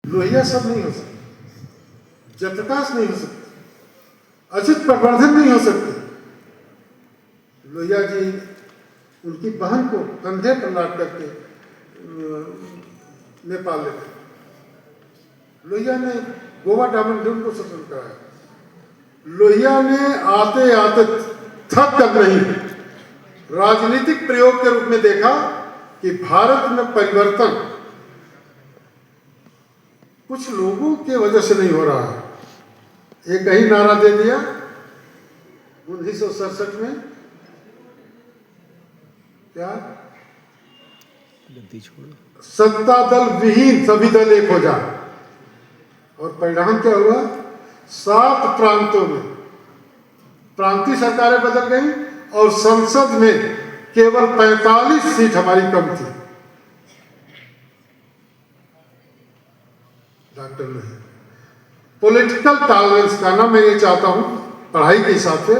लोहिया सब नहीं हो सकते, जयप्रकाश नहीं हो सकते, अच्युत प्रवर्धन नहीं हो सकते। लोहिया जी उनकी बहन को कंधे पर लाद करके नेपाल ले गए। लोहिया ने गोवा डायमंड ड्यूब को सफल कराया। लोहिया ने आते आते थक कर नहीं राजनीतिक प्रयोग के रूप में देखा कि भारत में परिवर्तन कुछ लोगों के वजह से नहीं हो रहा है। एक ही नारा दे दिया 1967 में, क्या सत्ता दल विहीन सभी दल एक हो जाए। और परिणाम क्या हुआ? 7 प्रांतों में प्रांतीय सरकारें बदल गई और संसद में केवल 45 सीट हमारी कम थी। डॉक्टर लोहिया पॉलिटिकल टॉलरेंस का ना, मैं ये चाहता हूं पढ़ाई के हिसाब से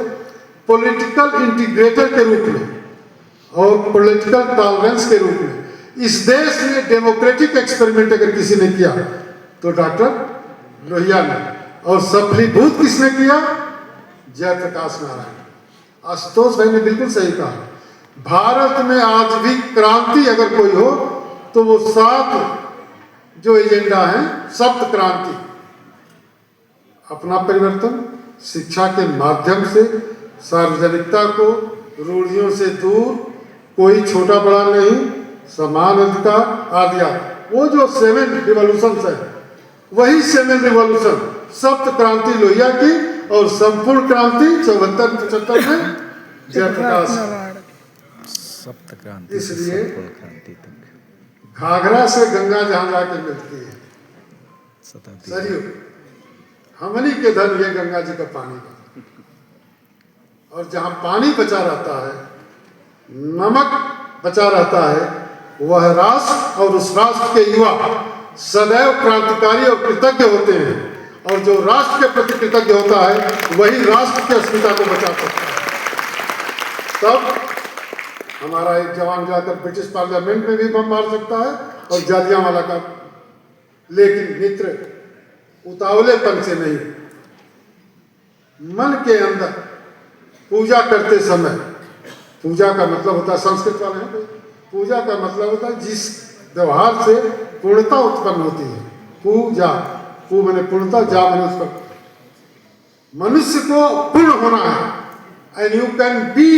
पॉलिटिकल इंटीग्रेटर के रूप में और पॉलिटिकल टॉलरेंस के रूप में इस देश में डेमोक्रेटिक एक्सपेरिमेंट अगर किसी ने किया तो डॉक्टर लोहिया ने, और सफलीभूत किसने किया? जयप्रकाश नारायण। आशुतोष भाई ने बिल्कुल सही कहा, भारत में आज भी क्रांति अगर कोई हो तो वो 7 जो एजेंडा है, सप्त क्रांति, अपना परिवर्तन, शिक्षा के माध्यम से, सार्वजनिकता को रूढ़ियों से दूर, कोई छोटा बड़ा नहीं, समान अधिकार आदि। वो जो 7 रिवॉल्यूशन है, वही 7 रिवॉल्यूशन सप्त क्रांति लोहिया की, और संपूर्ण क्रांति 74-75 में जयप्रकाश। सप्त क्रांति इसलिए क्रांति तक घाघरा से गंगा जहां जाके मिलती है, सरयू हमनी के धन ये गंगा जी का पानी का। और जहां पानी बचा रहता है, नमक बचा रहता है, वह राष्ट्र और उस राष्ट्र के युवा सदैव क्रांतिकारी और कृतज्ञ होते हैं। और जो राष्ट्र के प्रति कृतज्ञ होता है वही राष्ट्र की अस्मिता को बचा सकता है। तब हमारा एक जवान जाकर ब्रिटिश पार्लियामेंट में भी बम मार सकता है और जालियांवाला का, लेकिन मित्र उतावलेपन से नहीं, मन के अंदर पूजा करते समय, पूजा का मतलब होता है, संस्कृत वाले हैं, पूजा का मतलब होता है जिस व्यवहार से पूर्णता उत्पन्न होती है। पूजा, पू मैंने पूर्णता, जा मैंने उसका, मनुष्य को पूर्ण होना है। And you can be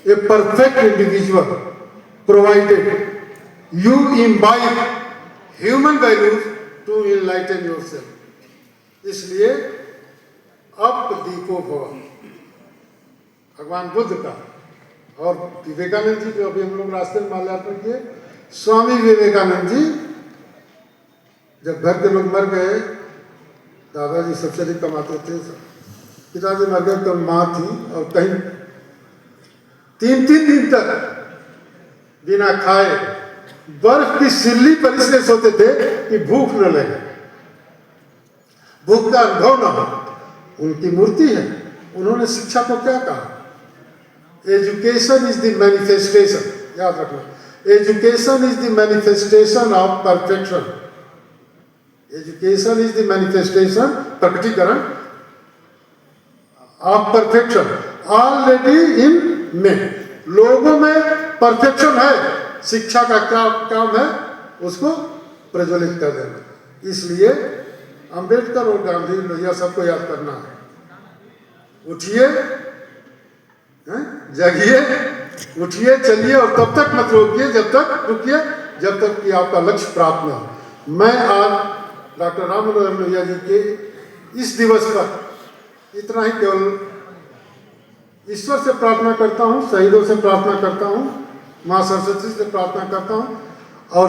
a perfect individual provided you imbibe human values to enlighten yourself. इसलिए अब दीपो भव, भगवान बुद्ध का, और विवेकानंद जी जो अभी हम लोग रास्ते में माल्यार्पण किए, स्वामी विवेकानंद जी, जब घर के लोग मर गए, दादाजी सबसे अधिक कमाते थे, पिताजी मर गए तो माँ थी, और कहीं 3-3 दिन तक बिना खाए बर्फ की सिल्ली पर इसलिए सोते थे कि भूख न लगे, भूख का अनुभव न हो। उनकी मूर्ति है। उन्होंने शिक्षा को क्या कहा? एजुकेशन इज द मैनिफेस्टेशन, याद रखना, education is the manifestation of perfection. Education is the manifestation, प्रकटीकरण ऑफ परफेक्शन ऑलरेडी इन में। लोगों में परफेक्शन है, शिक्षा का क्या काम है? उसको प्रज्वलित कर देना। इसलिए अंबेडकर और गांधी, लोहिया सबको याद करना है। उठिए, जगिए, उठिए, चलिए, और तब तक मत रुकिए जब तक कि आपका लक्ष्य प्राप्त न हो। मैं आज डॉक्टर राम मनोहर लोहिया जी के इस दिवस पर इतना ही केवल ईश्वर से प्रार्थना करता हूँ, शहीदों से प्रार्थना करता हूँ, माँ सरस्वती से प्रार्थना करता हूँ, और